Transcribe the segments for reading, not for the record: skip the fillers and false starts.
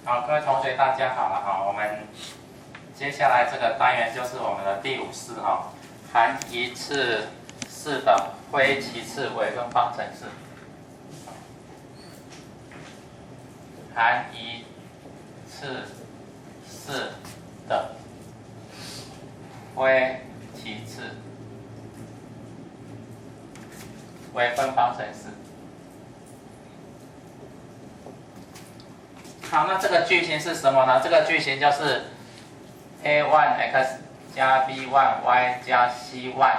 好，各位同学，大家好了哈。我们接下来这个单元就是我们的第5式哈，含一次式的非齐次微分方程式。含一次式的非齐次微分方程式。好，那这个句型是什么呢？这个句型就是 a1x 加 b1y 加 c1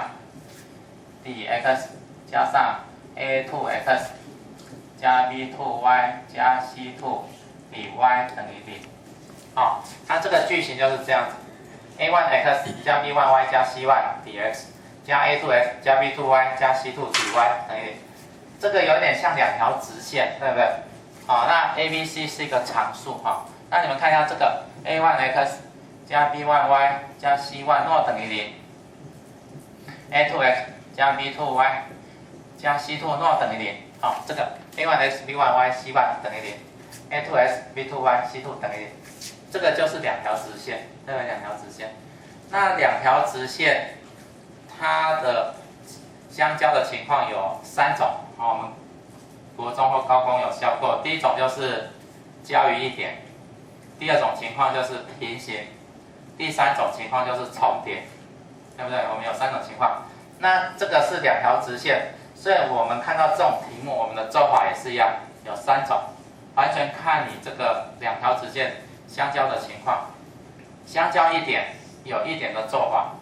dx 加上 a2x 加 b2y 加 c2 dy 等于0。好，它这个句型就是这样子 ：a1x 加 b1y 加 c1 dx 加 a2x 加 b2y 加 c2 dy 等于0。这个有点像两条直线，对不对？好，那 a、b、c 是一个常数哈。那你们看一下这个 a1x 加 b1y 加 c1 若等于0 ，a2x 加 b2y 加 c2 若等于0。好，这个 a1x b1y c1 等于0 ，a2x b2y c2 等于0。这个就是两条直线，对不对？两条直线。那两条直线它的相交的情况有3种，好，我们国中或高中有教过。第一种就是交于一点，第二种情况就是平行，第三种情况就是重叠，对不对？我们有3种情况。那这个是两条直线，所以我们看到这种题目，我们的做法也是一样，有3种，完全看你这个两条直线相交的情况。相交一点有一点的做法，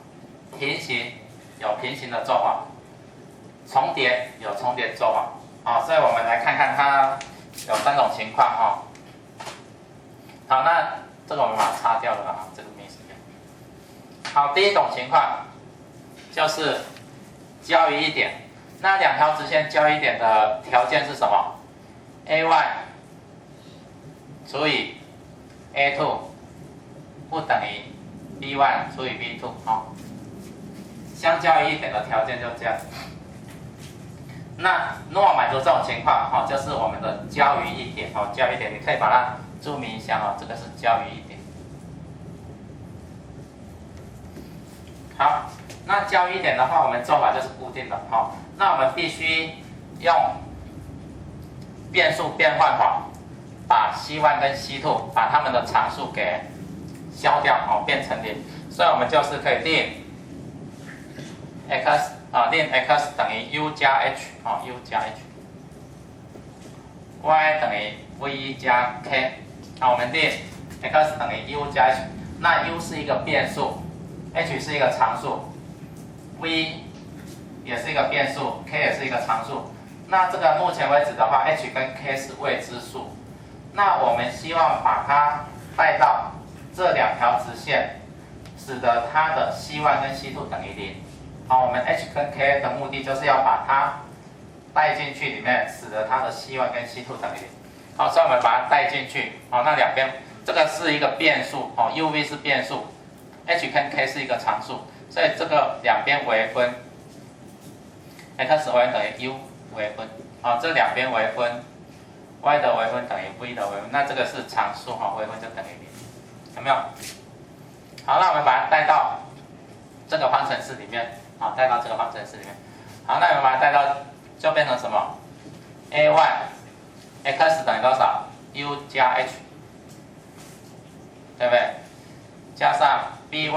平行有平行的做法，重叠有重叠做法。好，所以我们来看看它有3种情况哈。好，那这个我们把它擦掉了啊，这个没时间。好，第一种情况就是交于一点。那两条直线交于一点的条件是什么 ？a1 除以 a2 不等于 b1 除以 b2 哦。相交于一点的条件就这样。那若满足这种情况，哈，就是我们的交于一点，哦，交于一点，你可以把它注明一下，哦，这个是交于一点。好，那交于一点的话，我们做法就是固定的，哈，那我们必须用变数变换法，把 c1 跟 c2 把它们的常数给消掉，哦，变成0，所以我们就是可以令 x。令 x 等于 u 加 h， u 加 h，y 等于 v 加 k， 我们令 x 等于 u 加 h， 那 u 是一个变数 ，h 是一个常数 ，v 也是一个变数 ，k 也是一个常数。那这个目前为止的话 ，h 跟 k 是未知数，那我们希望把它带到这两条直线，使得它的 c1 跟 c2 等于0。好，我们 h 跟 k 的目的就是要把它带进去里面，使得它的 c1 跟 c2 等于0。好，所以我们把它带进去。好，那两边这个是一个变数，哦 ，uv 是变数 ，h 跟 k 是一个常数，所以这个两边微分 ，x、y 等于 u 微分。好，这两边微分 ，y 的微分等于 v 的微分，那这个是常数，哈，微分就等于0，有没有？好，那我们把它带到这个方程式里面。好，带到这个方程式里面。好，那我们把它带到，就变成什么 ？a1 x 等于多少 ？u 加 h， 对不对？加上 b1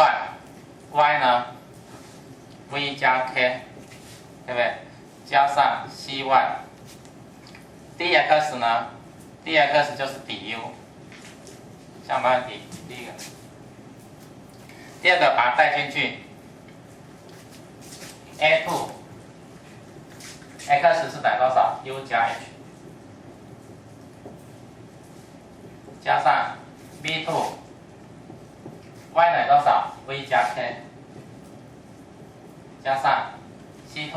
y 呢 ？v 加 k， 对不对？加上 c1 dx 呢 ？dx 就是 du， 想办法第一个，第二个把它带进去。a2 x 是等于多少 ？u 加 h 加上 b2 y 等于多少 ？v 加 k 加上 c2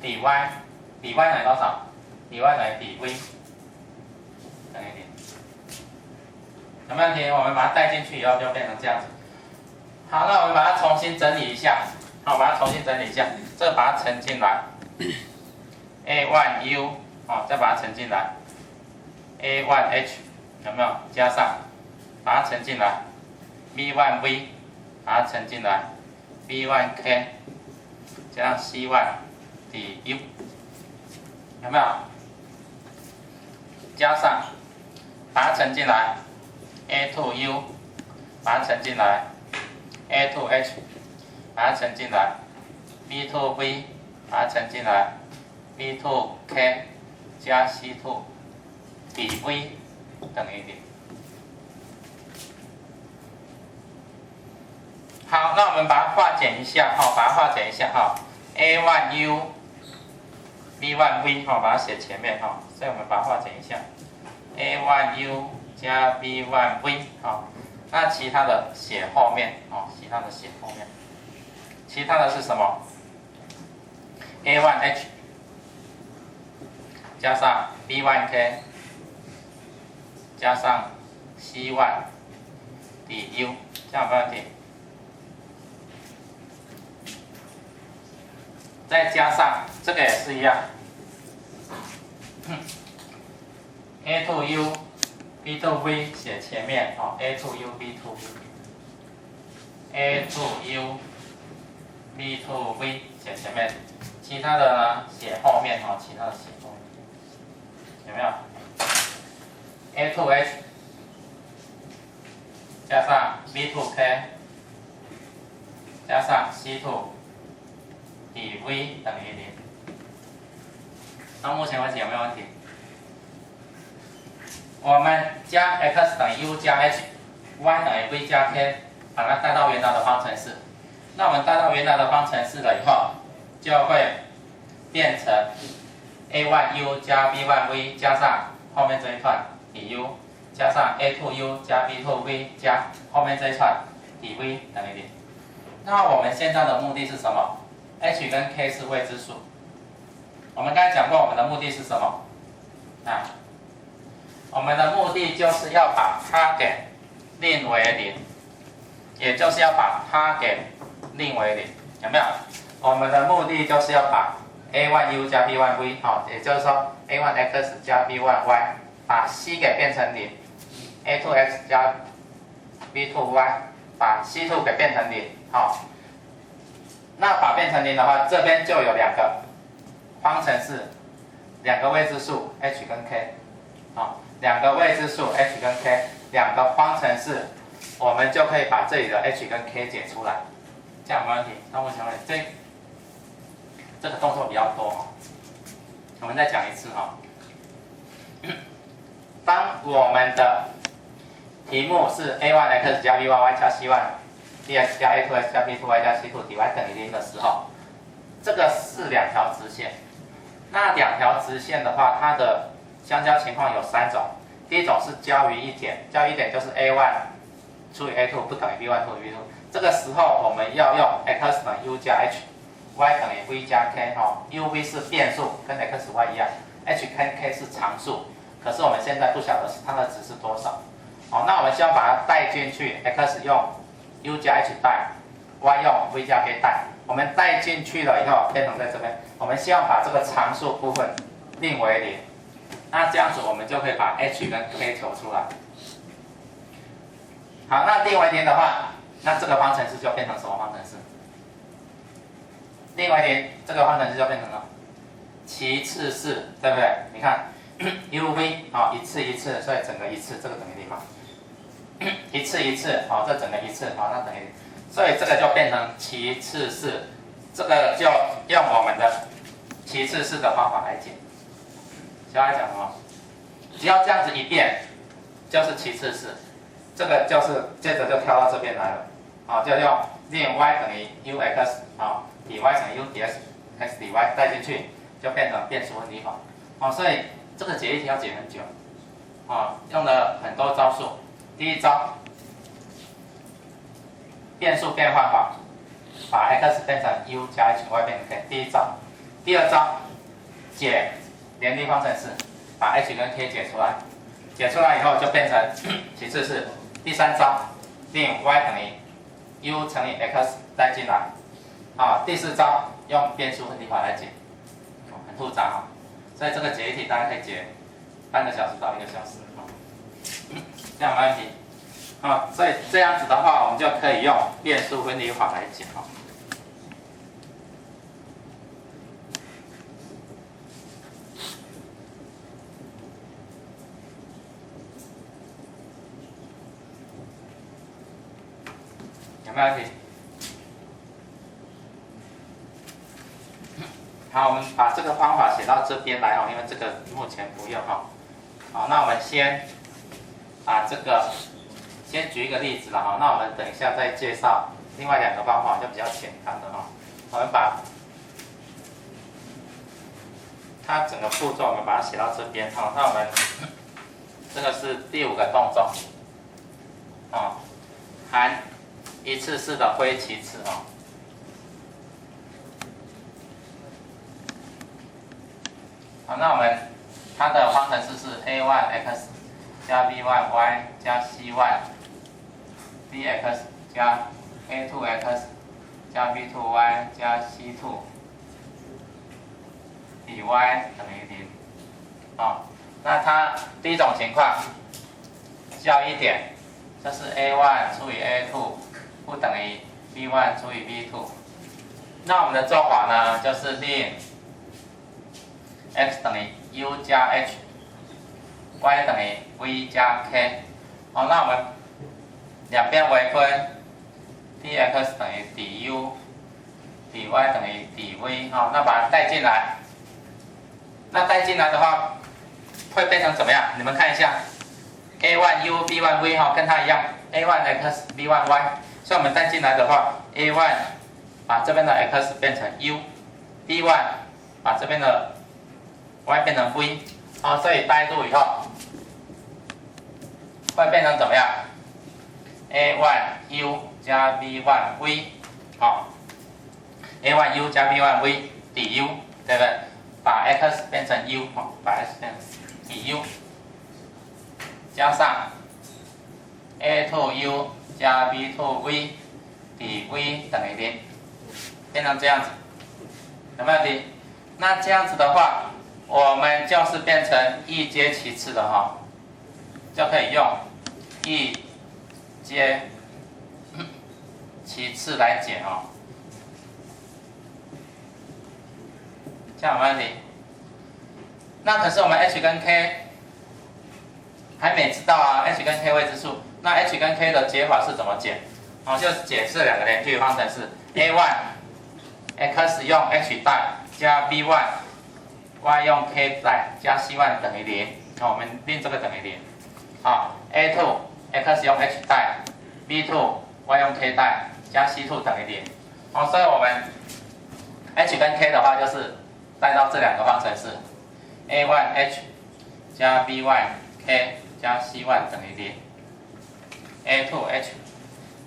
dy dy 等于多少 ？dy 等于 dv 等于0。有没有问题？我们把它带进去以后就变成这样子。好，那我们把它重新整理一下。好，把它重新整理一下，这个把它乘进来 ，a1u， 再把它乘进来 ，a1h 有没有？加上把它乘进来 ，v1v 把它乘进来 ，v1k 加上 c1 底 u， 有没有？加上把它乘进来 ，a2u 把它乘进来 ，a2h 把它乘进来 ，v2v 把它乘进来 ，v2k 加 c2 底 v 等于0。好，那我们把它化简一下哈，把它化简一下哈 ，a1u v1v 哈，把它写前面哈，所以我们把它化简一下 ，a1u 加 v1v 哈，那其他的写后面哦，其他的写后面，其他的是什么 ？a1h 加上 v1k 加上 c1 底 u， 这样有没有问题？再加上这个也是一样 ，a2u b2v 写前面哦 ，a2u b2v，a2u b2v 写前面，其他的呢写后面哦，其他的写后面，有没有 ？a2h 加上 b2k 加上 c2 底 v 等于0。到目前为止有没有问题？我们将 x 等于 u 加 h，y 等于 v 加 k， 把它带到原来的方程式。那我们带到原来的方程式了以后，就会变成 a1u 加 b1v 加上后面这一串底 u， 加上 a2u 加 b2v 加后面这一串底 v 等于0。那我们现在的目的是什么？ h 跟 k 是未知数。我们刚才讲过，我们的目的是什么？啊，我们的目的就是要把它给令为0，也就是要把它给令为0，有没有？我们的目的就是要把 a1u 加 b1v， 好，也就是说 a1x 加 b1y， 把 c 给变成0，a2x 加 b2y， 把 c2 给变成0，好。那把变成0的话，这边就有2个方程式，2个未知数 h 跟 k， 好，2个未知数 h 跟 k，2个方程式，我们就可以把这里的 h 跟 k 解出来，这样没问题。那目前为止，这个动作比较多，我们再讲一次哈。当我们的题目是 a1x 加 b1y 加 c1。dx 加 a2x 加 b2y 加 c2 dy 等于0的时候，这个是2条直线。那2条直线的话，它的相交情况有3种。第一种是交于一点，交于一点就是 a1 除以 a2 不等于 b1 除以 b2。这个时候我们要用 x 等于 u 加 h，y 等于 v 加 k 哈 ，uv 是变数，跟 x y 一样 ，h 跟 k 是常数。可是我们现在不晓得它的值是多少。好，那我们需要把它带进去 ，x 用u 加 h 带 ，y 用 v 加 k 带，我们带进去了以后变成在这边，我们希望把这个常数部分令为0，那这样子我们就可以把 h 跟 k 求出来。好，那令为0的话，那这个方程式就变成什么方程式？令为0，这个方程式就变成了其次式，对不对？你看 uv 好，一次一次，所以整个一次，这个等于0嘛。一次一次，好，这整个一次，好，那等于0，所以这个就变成其次式，这个就用我们的其次式的方法来解。小孩讲什么？只要这样子一变，就是其次式，这个就是接着就跳到这边来了，好，就用令 y 等于 ux， 好，dy 等于 u dx x dy 带进去，就变成变数分离法，好，所以这个解一题要解很久，啊，用了很多招数。第一招，变数变换法，把 x 变成 u 加 h，y 变成 k。第一招，第二招，解联立方程式，把 h 跟 k 解出来，解出来以后就变成其次式。第三招，令 y 等于 u 乘以 x 带进来，啊，第四招用变数分离法来解，很复杂啊，所以这个解一题大概可以解半个小时到1个小时啊。这样没问题。所以这样子的话，我们就可以用变数分离法来解有没有问题？好，我们把这个方法写到这边来因为这个目前不用好，那我们先把这个先举一个例子了那我们等一下再介绍另外2个方法，就比较简单的我们把它整个步骤我们把它写到这边那我们这个是第5个动作含一次式的灰其次好，那我们它的方程式是 a1x 加 b1y 加 c1 dx 加 a2x 加 b2y 加 c2 dy 等于0那它第一种情况叫一点，这是 a1 除以 a2 不等于 b1 除以 b2。那我们的做法呢，就是令 x 等于 u 加 h，y 等于 v 加 k。那我们两边微分 ，dx 等于 du，dy 等于 dv。那把它带进来。那带进来的话，会变成怎么样？你们看一下 ，a1u b1v 跟它一样 ，a1x b1y。所以我们带进来的话 ，a1 把这边的 x 变成 u，b1 把这边的 y 变成 v。所以带入以后会变成怎么样 ？a1u 加 b1v， a1u 加 b1v du， 对不对？把 x 变成 u， 把 x 变成 du， 加上 a2u 加 b2v dv 等于0，变成这样子，有没有问题？那这样子的话，我们就是变成一阶其次的就可以用一阶其次来解这样有没有问题？那可是我们 h 跟 k 还没知道h 跟 k 未知数，那 h 跟 k 的解法是怎么解？就是解这2个连续方程式 a1 x 用 h 代加 b1 y 用 k 代加 c1 等于0。我们令这个等于0。a2 x 用 h 代 b2 y 用 k 代加 c2 等于0。所以我们 h 跟 k 的话就是带到这2个方程式 a1h 加 b1k 加 c1 等于0，a2h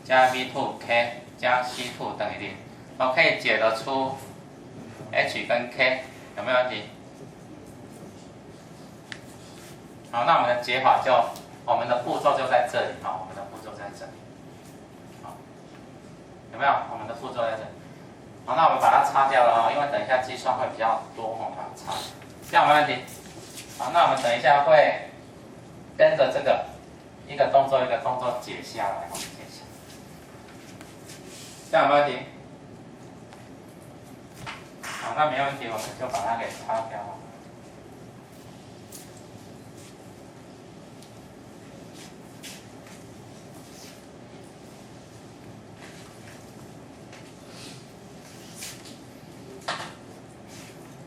加 b2k 加 c2 等于0。我可以解得出 h 跟 k， 有没有问题？好，那我们的解法我们的步骤就在这里我们的步骤在这里。有没有？我们的步骤在这里。好，那我们把它擦掉了因为等一下计算会比较多把它擦。这样没问题。好，那我们等一下会跟着这个一个动作一个动作解下来解下。这样没问题。好，那没问题，我们就把它给擦掉了。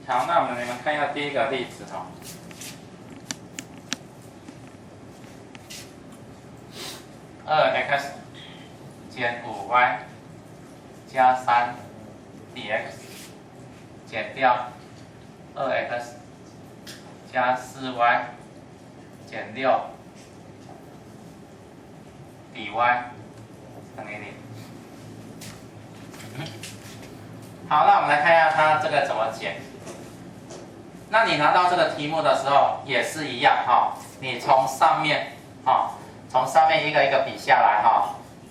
好，那你们看一下第一个例子2x 减 5y 加 3dx 减掉 2x 加 4y 减6 dy 等于0。好，那我们来看一下它这个怎么解。那你拿到这个题目的时候也是一样你从上面从上面一个一个比下来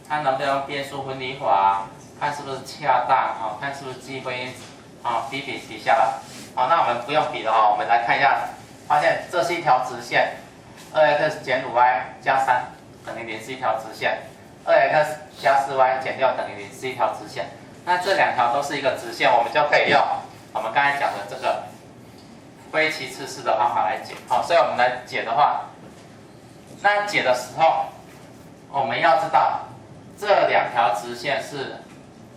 看能不能用变数分离法看是不是恰当看是不是积分因子比下来。那我们不用比了我们来看一下，发现这是一条直线 2x 减 5y 加3等于0是一条直线 ，2x 加 4y 减6等于0是一条直线。那这两条都是一个直线，我们就可以用我们刚才讲的这个非齐次式的方法来解。好，所以我们来解的话，那解的时候，我们要知道这两条直线是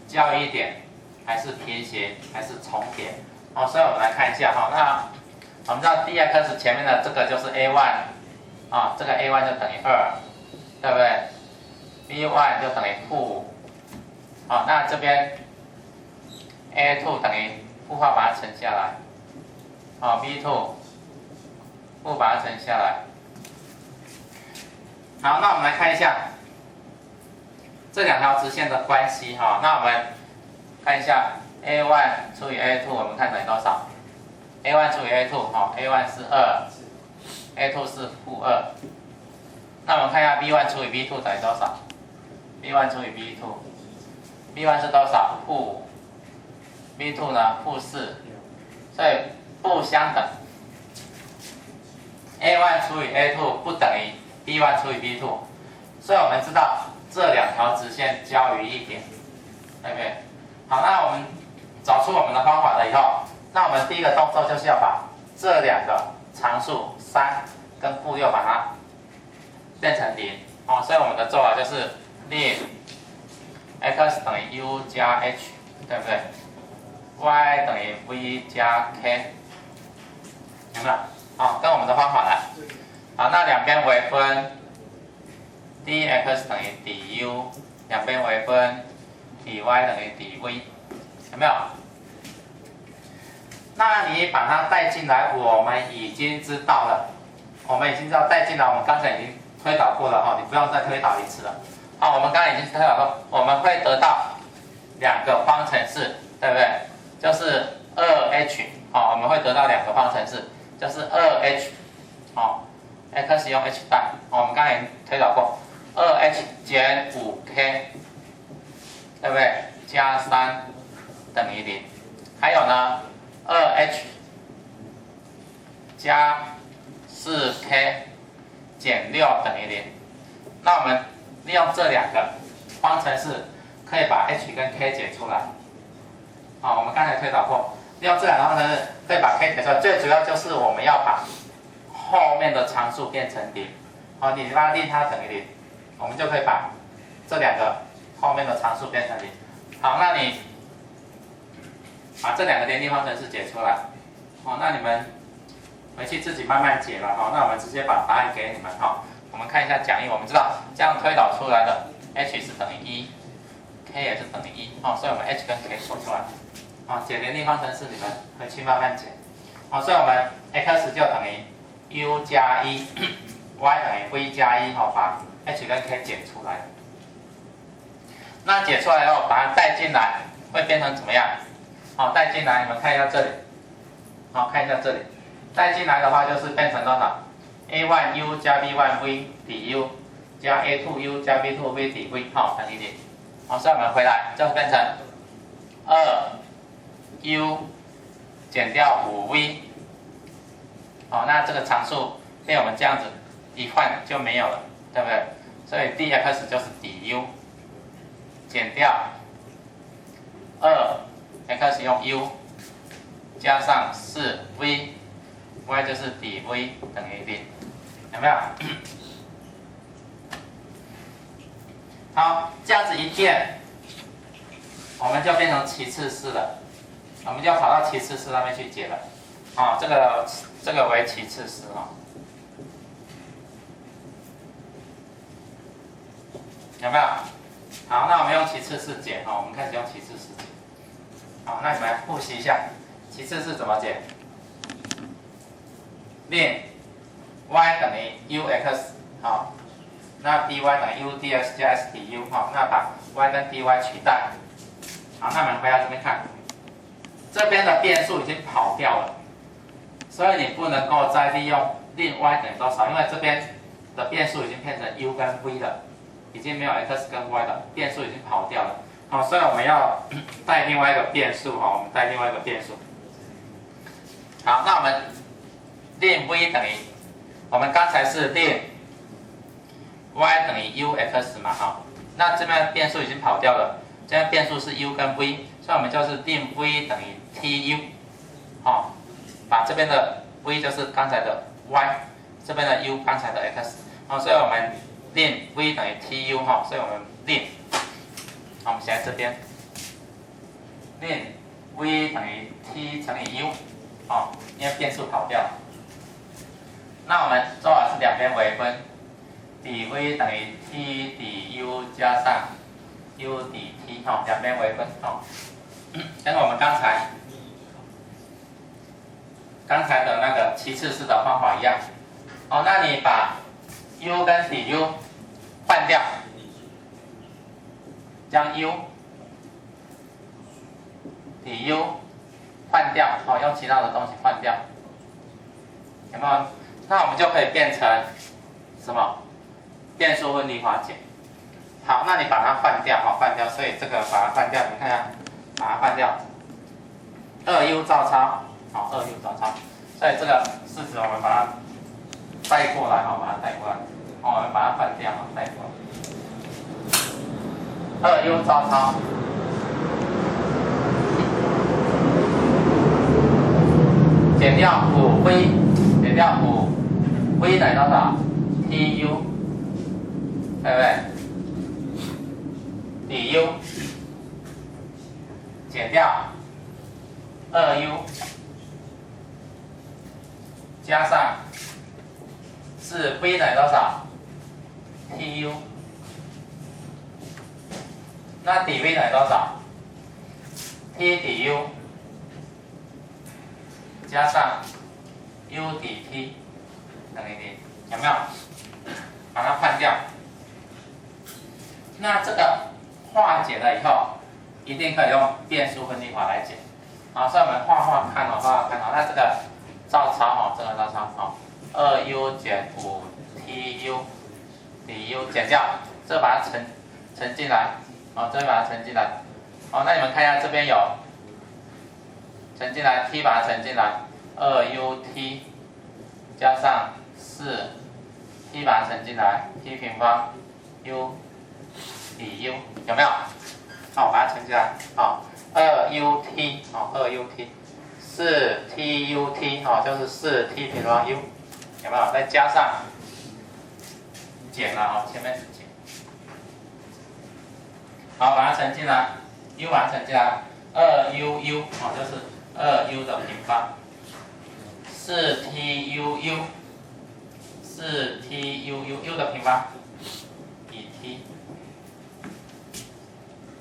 交一点，还是平行，还是重叠。好，所以我们来看一下哈。那我们知道 dx 前面的这个就是 a1 啊，这个 a1 就等于2，对不对 ？b1 就等于负。好，那这边 a2 等于负号把它乘下来。好 ，b2 负把它乘下来。好，那我们来看一下这两条直线的关系哈。那我们看一下 a1 除以 a2， 我们看等于多少 ？a1 除以 a2， 好 ，a1 是2，a2 是负2。那我们看一下 b1 除以 b2 等于多少 ？b1 除以 b2，b1 是多少？负 ，b2 呢？负4，所以不相等。a1 除以 a2 不等于 b1 除以 b2， 所以我们知道这两条直线交于一点，对不对？好，那我们找出我们的方法了以后，那我们第一个动作就是要把这两个常数3跟负6把它变成0。哦，所以我们的做法就是令 x 等于 u 加 h， 对不对 ？y 等于 v 加 k， 有没有？好，跟我们的方法来。好，那两边微分 dx 等于 du， 两边微分 dy 等于 dv， 有没有？那你把它带进来，我们已经知道了，我们已经知道带进来，我们刚才已经推导过了哈，你不用再推导一次了。好，我们刚才已经推导过，我们会得到两个方程式，对不对？就是 2h， 好，我们会得到两个方程式，就是 2h， 好 ，x 用 h 代，我们刚才已经推导过 ，2h 减 5k， 对不对？加3等于0，还有呢？ 2h 加 4k 减6等于0。那我们利用这两个方程式，可以把 h 跟 k 解出来。好，我们刚才推导过，利用这两个方程式可以把 k 解出来。最主要就是我们要把后面的常数变成0。好，你把它令它等于0，我们就可以把这两个后面的常数变成0。好，那你把这两个联立方程式解出来，哦，那你们回去自己慢慢解了哈。那我们直接把答案给你们哈。我们看一下讲义，我们知道这样推导出来的 h 是等于1，k 也是等于1，哦，所以我们 h 跟 k 说出来，哦，解联立方程式你们回去慢慢解，哦，所以我们 x 就等于 u 加1，y 等于 v 加1，哦，把 h 跟 k 解出来。那解出来以后，把它带进来，会变成怎么样？好，带进来，你们看一下这里。好，看一下这里，带进来的话就是变成多少 ？a1u 加 b1v du 加 a2u 加 b2v dv， 好，等于0。好，所以我们回来就变成2u 减掉5v。好，那这个常数被我们这样子一换就没有了，对不对？所以 dx 就是 du 减掉2x 用 u 加上 4v，y 就是 dv 等于0，有没有？好，这样子一变，我们就变成齐次式了，我们就跑到齐次式那边去解了。啊，这个为齐次式哈，有没有？好，那我们用齐次式解哈，我们开始用齐次式解。好，那你们复习一下，齐次式怎么解？令 y 等于 ux， 好，那 dy 等于 u dx 加 s du， 好，那把 y 跟 dy 取代。好，那我们回来这边看，这边的变数已经跑掉了，所以你不能够再利用令 y 等于多少，因为这边的变数已经变成 u 跟 v 了，已经没有 x 跟 y 了，变数已经跑掉了。好，所以我们要带另外一个变数哈，我们带另外一个变数。好，那我们令 v 等于我们刚才是令 y 等于 ux 嘛，哈，那这边变数已经跑掉了，这边变数是 u 跟 v， 所以我们就是令 v 等于 tu， 好，把这边的 v 就是刚才的 y， 这边的 u 刚才的 x， 好，所以我们令 v 等于 tu， 哈，所以我们令，好，我们写在这边，令 v 等于 t 乘以 u， 好，因为变数跑掉。那我们做的是两边微分，底 v 等于 t 底 u 加上 u 底 t， 哈，两边微分，哈，跟我们刚才的那个其次式的方法一样，哦，那你把 u 跟底 u 换掉，将 u 底 u 换掉，好，用其他的东西换掉，有没有？那我们就可以变成什么？变数分离法解。好，那你把它换掉，好，换掉，所以这个把它换掉，你看一下，把它换掉，2u 照抄，好，2u 照抄，所以这个式子我们把它带过来，好，把它带过来，好，我们把它换掉，好，带过来，2u 照抄。减掉5v， 减掉5v 等于多少 ？tu， 对不对？底 u 减掉2u 加上4v 等于多少 ？tu， 那底 v 等于多少 ？t 底 u。加上 u 底 t 等于0，有没有？把它换掉。那这个化解了以后，一定可以用变数分离法来解。好，所以我们画看哦，那这个照抄哦，这个照抄哦，2u 减 5tu 底 u 减掉，这个把它乘进来，哦，这边把它乘进来。哦，那你们看一下这边有。乘进来 ，t 把它乘进来 ，2ut 加上4，t 把它乘进来 ，t 平方 u 底 u 有没有？好，把它乘进来，好，2ut 好，2ut 4tut 好，就是 4t 平方 u 有没有？再加上减了哦，前面是减，好，把它乘进来 ，u 把它乘进来 ，2uu 好，就是。2u 的平方 ，4tuu 4tuu 的平方以 t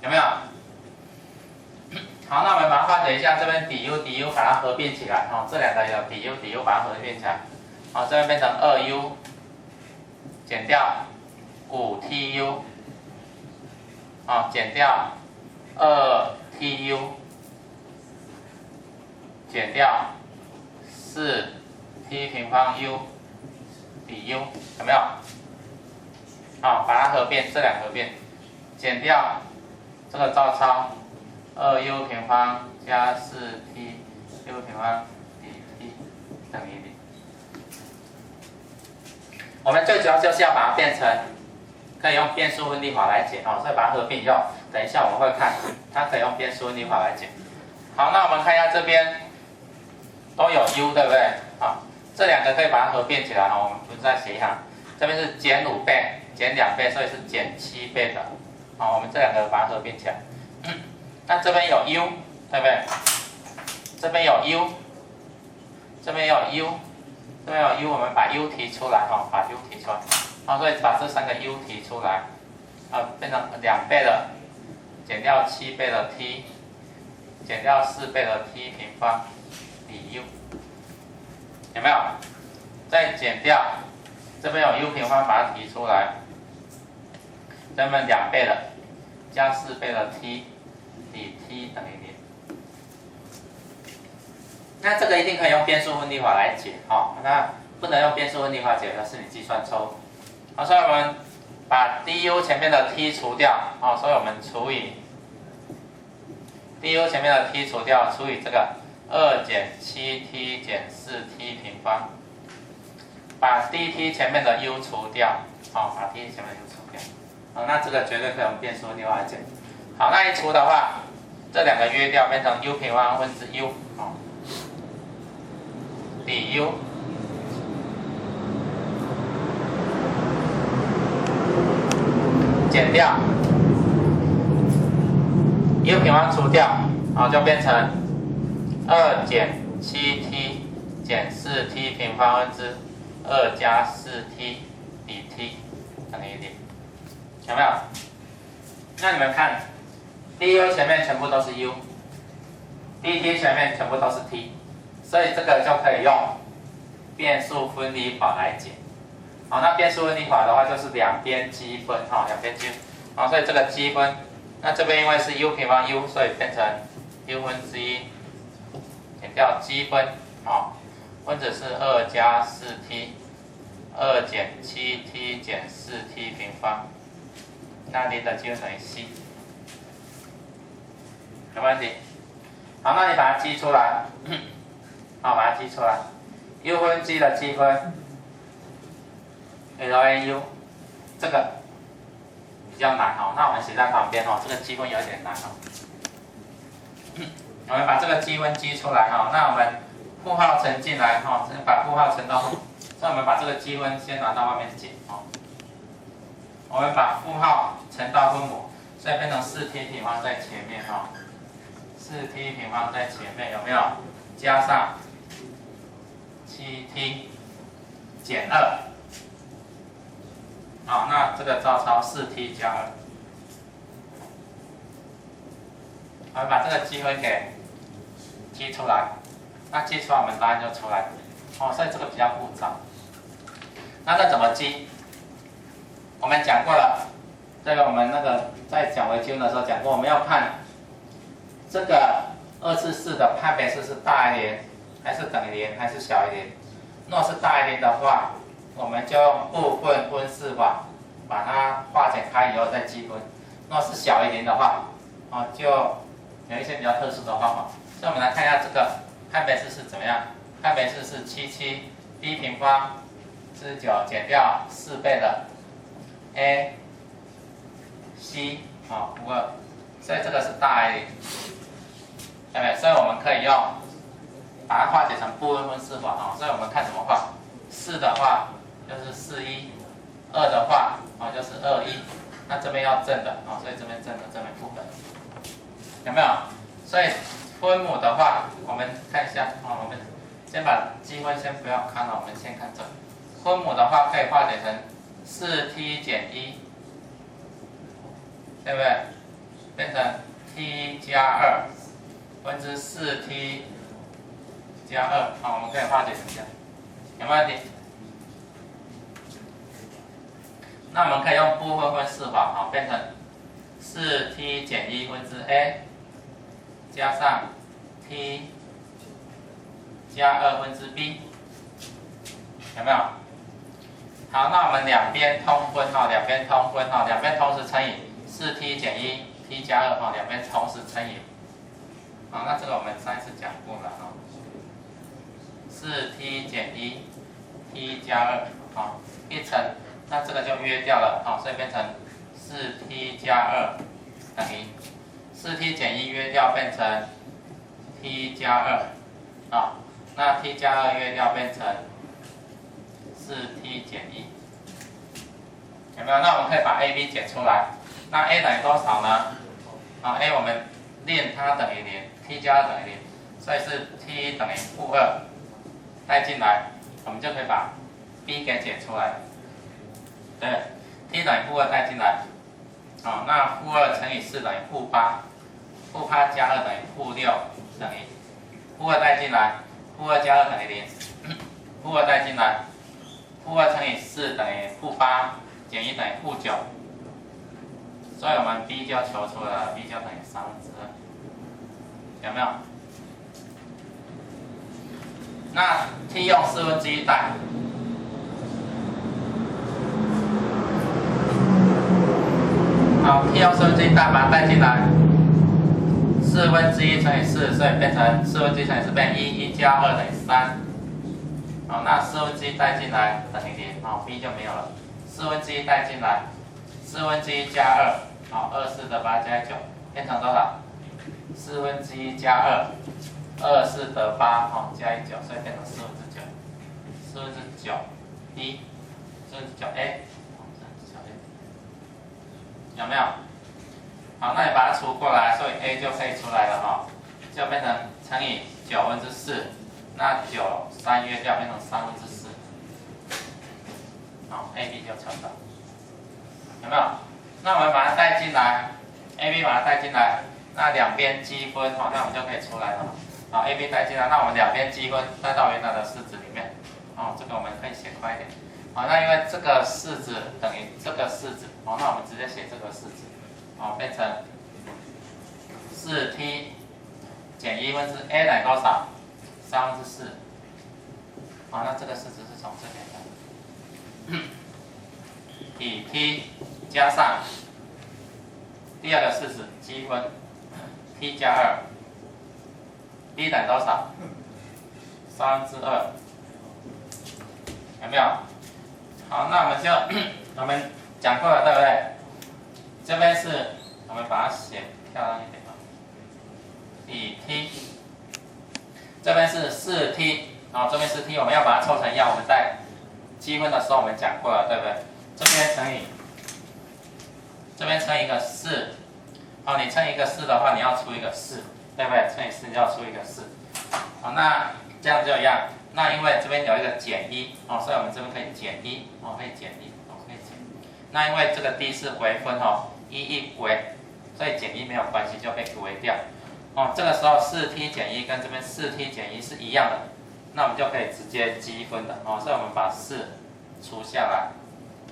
有没有？好，那我们把它化解一下，这边底 u 把它合并起来，哦，这两个有底 u 把它合并起来，好，这边变成2u 减掉 5tu， 好，减掉 2tu。减掉4t 平方 u 底 u 有没有？好，把它合并，这两个合并，减掉这个照抄 2u 平方加 4t u 平方底 t 等于0。我们最主要就是要把它变成可以用变数分离法来解，所以把它合并以后，等一下我们会看它可以用变数分离法来解。好，那我们看一下这边。都有 u 对不对？好，这两个可以把它合并起来，我们不是再写一行，这边是减5倍，减2倍，所以是减7倍的。好，我们这两个把它合并起来。那这边有 u 对不对？这边有 u， 这边有 u， 这边有 u， 我们把 u 提出来，把 u 提出来。好，所以把这3个 u 提出来，变成2倍的，减掉7倍的 t， 减掉4倍的 t 平方。底 u 有没有？再减掉，这边有 u 平方，把它提出来，这边2倍的加4倍的 t 底 t 等于0。那这个一定可以用变数分离法来解，那不能用变数分离法解的是你计算错误。好，所以我们把 du 前面的 t 除掉，所以我们除以 du 前面的 t 除掉，除以这个。2减7t 减4t 平方把 dt 前面的 u 除掉，好，把 dt 前面的 u 除掉，好，那这个绝对可以用变数另外解。好，那一除的话，这两个约掉变成 u 平方分之 u， 好，比 u 减掉 u 平方除掉，好，就变成2减 7t 减 4t 平方分之2加 4t 比 t 等于0，有没有？那你们看 du 前面全部都是 u，dt 前面全部都是 t， 所以这个就可以用变数分离法来解。好，那变数分离法的话就是两边积分，两边积分，好，所以这个积分，那这边因为是 u 平方 u， 所以变成 u 分之1减掉积分，好，分子是2加 4t，2减 7t 减 4t 平方，那0的积分等于 c。有问题？好，那你把它积出来，好，把它积出来。u 分之的积分 ，LAU， 这个比较难哦。那我们写在旁边哦，这个积分有点难哦。我们把这个积分积出来哈，那我们负号乘进来哈，把负号乘到，所以我们把这个积分先拿到外面解哦。我们把负号乘到分母，所以变成4t平方在前面哈。4t 平方在前面有没有？加上 7t 减2，好，那这个照抄 4t 加2，我们把这个积分给积出来，那积出来我们答案就出来了。哦，所以这个比较复杂。那这怎么积？我们讲过了，这个我们那个在讲微积分的时候讲过，我们要看这个2次式的判别式是大于0还是等于0还是小于0。若是大于0的话，我们就用部分分式法把它化简开以后再积分。若是小于0的话，就有一些比较特殊的方法。所以我们来看一下这个判别式是怎么样。判别式是77b 平方之9减掉4倍的 a c 负2，所以这个是大于0。对不对？所以我们可以用把它化解成部分分式法所以我们看怎么画。4的话就是41，2的话就是21，那这边要正的所以这边正的，这边负的，有没有？所以分母的话，我们看一下我们先把积分先不要看了，我们先看这分母的话可以化解成4t 减1，对不对？变成 t 加2。分之4t 加2，我们可以化解成这样，有没有问题？那我们可以用部分分式法变成4t 减1分之 a 加上 t 加2分之 b， 有没有？好，那我们两边通分两边通分两边同时乘以 4t 减1 t 加2两边同时乘以。好，那这个我们上一次讲过了4t 减1 t 加2一乘，那这个就约掉了所以变成 4t 加2等于 4t 减1约掉变成 t 加2那 t 加2约掉变成 4t 减1，有没有？那我们可以把 a、b 解出来，那 a 等于多少呢？a 我们令它等于0，t 加2等于0，所以是 t 等于负2，带进来，我们就可以把 b 给解出来。对 ，t 等于负2带进来，那负2乘以4等于负8，负8加2等于负6，等于负2带进来，负2加2等于0，负2带进来，负2乘以4等于负8，减1等于负9。所以我们 b 就求出了 b 就等于2/3，有没有？那 t 用1/4代，好 ，t 用1/4代把它带进来，1/4乘以4，所以变成1/4乘以4变1，1加2等于3，好，那1/4带进来等于0，好 b 就没有了。1/4带进来，1/4加2，好，24得8加9变成多少？1/4加2，24得8，好加1 9，所以变成9，9 B，9A， 有没有？好，那你把它除过来，所以 A 就可以出来了哈，就变成乘以4/9，那9 3约掉变成4/3，好 ，AB 就求到，有没有？那我们把它带进来 ，AB 把它带进来，那两边积分，好，那我们就可以出来了。好 ，AB 带进来，那我们两边积分带到原来的式子里面，哦，这个我们可以写快一点。好，那因为这个式子等于这个式子，好，那我们直接写这个式子，好，变成4t 减1分之 a 等于多少？4/3。好，那这个式子是从这边的，以 t 加上第二个式子积分 t 加2，b 等于多少？2/3，有没有？好，那我们讲过了，对不对？这边是我们把它写漂亮一点啊，以 t， 这边是4t， 好，这边是 t， 我们要把它凑成一样。我们在积分的时候我们讲过了，对不对？这边乘以一个4，好，你乘一个4的话，你要出一个4，对不对？乘以4就要出一个4，好，那这样就一样。那因为这边有一个减1，哦，所以我们这边可以减1，哦，可以减1，哦，可以减。那因为这个 d 是微分哦，1微，所以减1没有关系，就可以微掉。哦，这个时候4t减1跟这边4t减1是一样的，那我们就可以直接积分的，哦，所以我们把4除下来，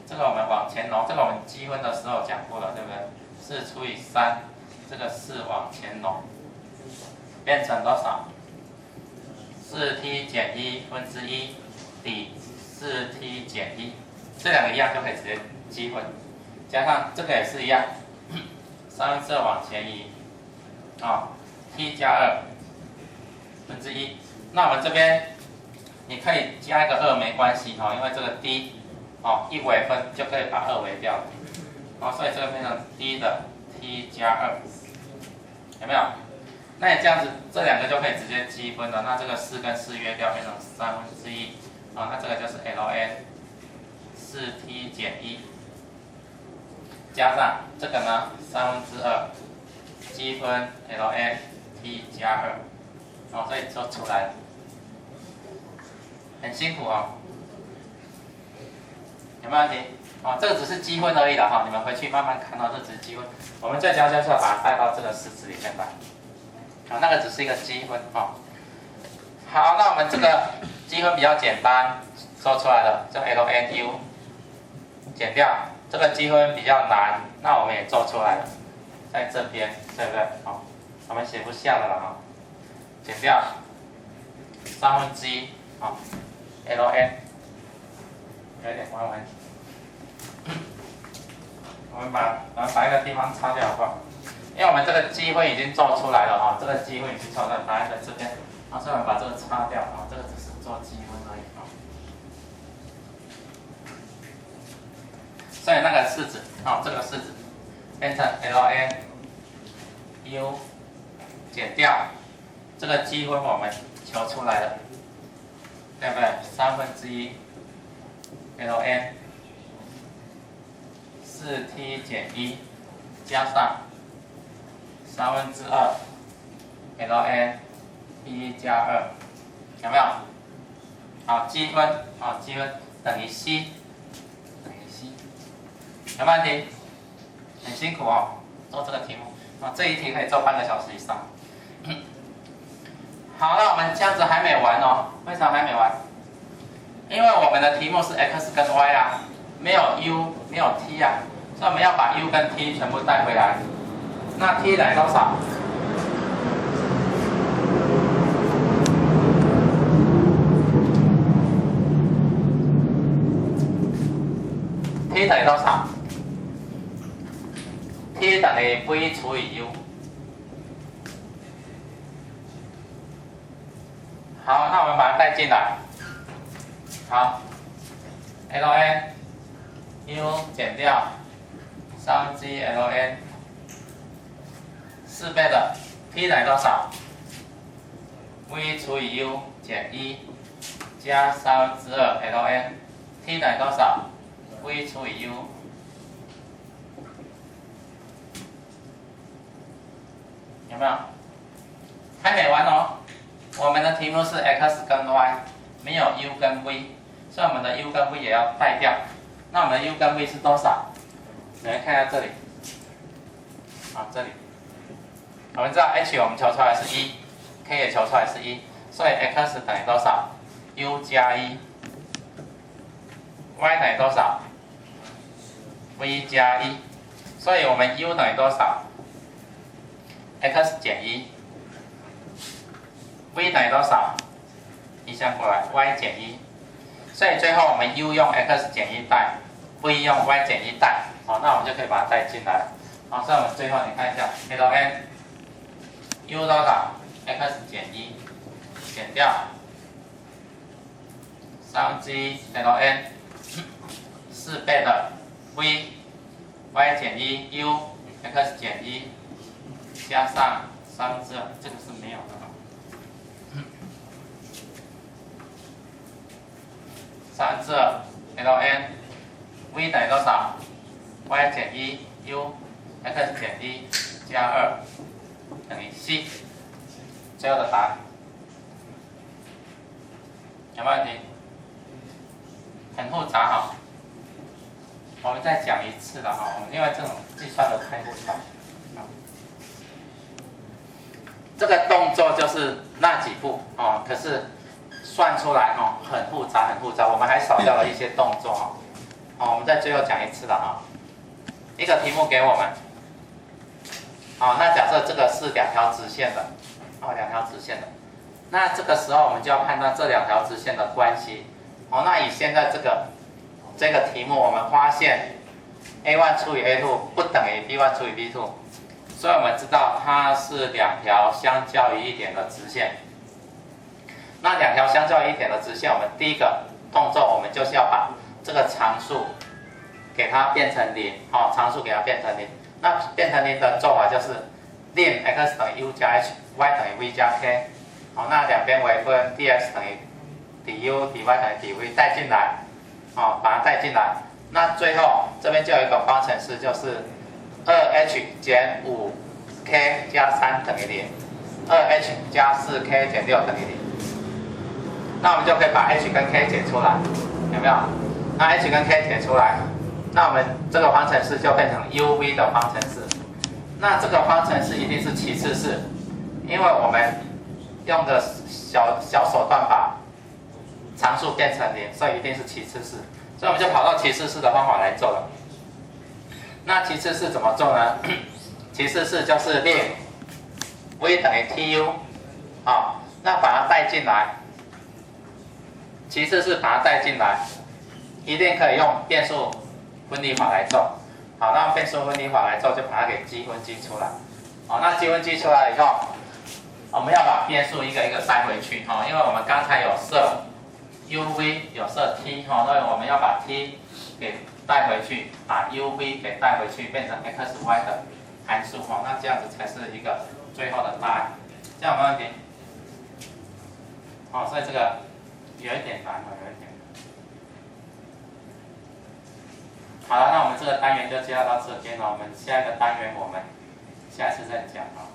这个我们往前挪，这个我们积分的时候讲过了，对不对？4除以3，这个4往前挪，变成多少？4t 减1分之1抵4t减1，这两个一样就可以直接积分，加上这个也是一样，2/3往前移，啊、t 加2分之1，那我们这边你可以加一个2没关系哈、因为这个 d 哦一微分就可以把2微掉了，哦，所以这个变成 d 的 t 加2，有没有？那你这样子，这两个就可以直接积分了。那这个4跟4约掉，变成1/3，啊，那这个就是 ln 4t 减1，加上这个呢2/3，积分 ln t 加2，哦，所以就出来了，很辛苦哦，有没有问题？哦，这个只是积分而已了哈，你们回去慢慢看到，这只是积分。我们最主要就是要把它带到这个式子里面来。好，那个只是一个积分哦。好，那我们这个积分比较简单，做出来了，就 ln u 减掉这个积分比较难，那我们也做出来了，在这边，对不对？好，我们写不下了哈，减掉1/3，好 ，ln 有点弯弯，我们把一个地方擦掉好不好？因为我们这个积分已经做出来了哈，这个积分已经做出来，答案在这边，所以我们把这个擦掉啊，这个只是做积分而已啊。所以那个式子，哦，这个式子变成 ln u 减掉这个积分，我们求出来了，对不对？1/3 ln 4t 减1加上2/3 ln 1加2，有没有？好，积分，好，积分等于 c， 等于 c， 有没有问题？很辛苦哦，做这个题目，啊，这一题可以做半个小时以上。好，那我们这样子还没完哦，为什么还没完？因为我们的题目是 x 跟 y 啊，没有 u， 没有 t 啊，所以我们要把 u 跟 t 全部带回来。那 t 等于多少？t 等于多少 ？t 等于 v 除以 u。好，那我们把它带进来。好 ，ln u 减掉3g ln 4倍的 t 等于多少 ？v 除以 u 减1加2/2 ln t 等于多少 ？v 除以 u。有没有？还没完哦。我们的题目是 x 跟 y， 没有 u 跟 v， 所以我们的 u 跟 v 也要带掉。那我们的 u 跟 v 是多少？你来看一下这里。啊，这里。我们知道 h 我们求出来是1 ，k 也求出来是1，所以 x 等于多少 ？u 加1。y 等于多少 ？v 加1。所以我们 u 等于多少 ？x 减1。v 等于多少？移项过来 ，y 减1。所以最后我们 u 用 x 减1代 ，v 用 y 减1代，好，那我们就可以把它带进来了。好，所以我们最后你看一下 ，ln u 多少 ？x 减1减掉3g ln 4倍的 v y 减1 u x 减1加上3/2，这个是没有的。3/2 ln v 等于多少 ？y 减1 u x 减1加2等于 c， 最后的答案有没有问题？很复杂哈，我们再讲一次了哈，因为这种计算的太复杂。这个动作就是那几步哦，可是算出来哦很复杂很复杂，我们还少掉了一些动作哦。哦，我们在最后讲一次了哈。一个题目给我们，哦，那假设这个是2条直线的，哦，2条直线的，那这个时候我们就要判断这2条直线的关系。哦，那以现在这个题目，我们发现 a1 除以 a2 不等于 b1 除以 b2， 所以我们知道它是2条相较于1点的直线。那2条相较于1点的直线，我们第一个动作，我们就是要把这个常数给它变成0，哦，常数给它变成0。那变成0的做法就是令 x 等于 u 加 h，y 等于 v 加 k， 好，那两边微分 dx 等于 du dy 等于 dv 带进来，好，把它带进来。那最后这边就有一个方程式，就是 2h 减 5k 加3等于0， 2h 加 4k 减6等于0。那我们就可以把 h 跟 k 解出来，有没有？那 h 跟 k 解出来，那我们这个方程式就变成 uv 的方程式。那这个方程式一定是齐次式，因为我们用的小手段把常数变成0，所以一定是齐次式。所以我们就跑到齐次式的方法来做了。那齐次式怎么做呢？齐次式就是令 v 等于 tu， 好，那把它带进来。其次是把它带进来，一定可以用变数分离法来做。好，那变数分离法来做，就把它给积分积出来。好，那积分积出来以后，我们要把变数一个一个带回去哈，因为我们刚才有设 uv 有设 t 哈，所以我们要把 t 给带回去，把 uv 给带回去，变成 x y 的函数哈，那这样子才是一个最后的答案。这样有没有问题？好，所以这个有一点难哦，有一点。好了，那我们这个单元就介绍到这边了。我们下一个单元我们下次再讲啊。